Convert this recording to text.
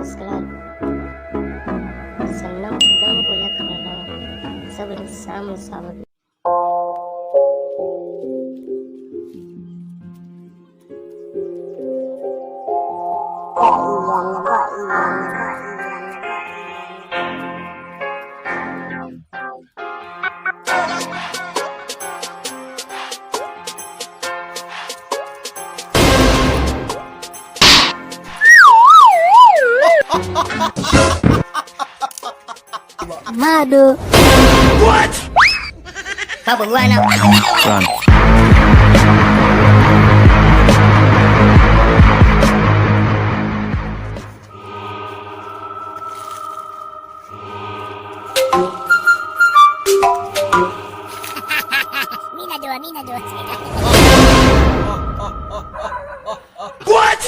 subscribe sannan ku dangula ƙararrawa saboda samun sababbi. Mado. What? Babu ruwa na. Run. Mina dua. What?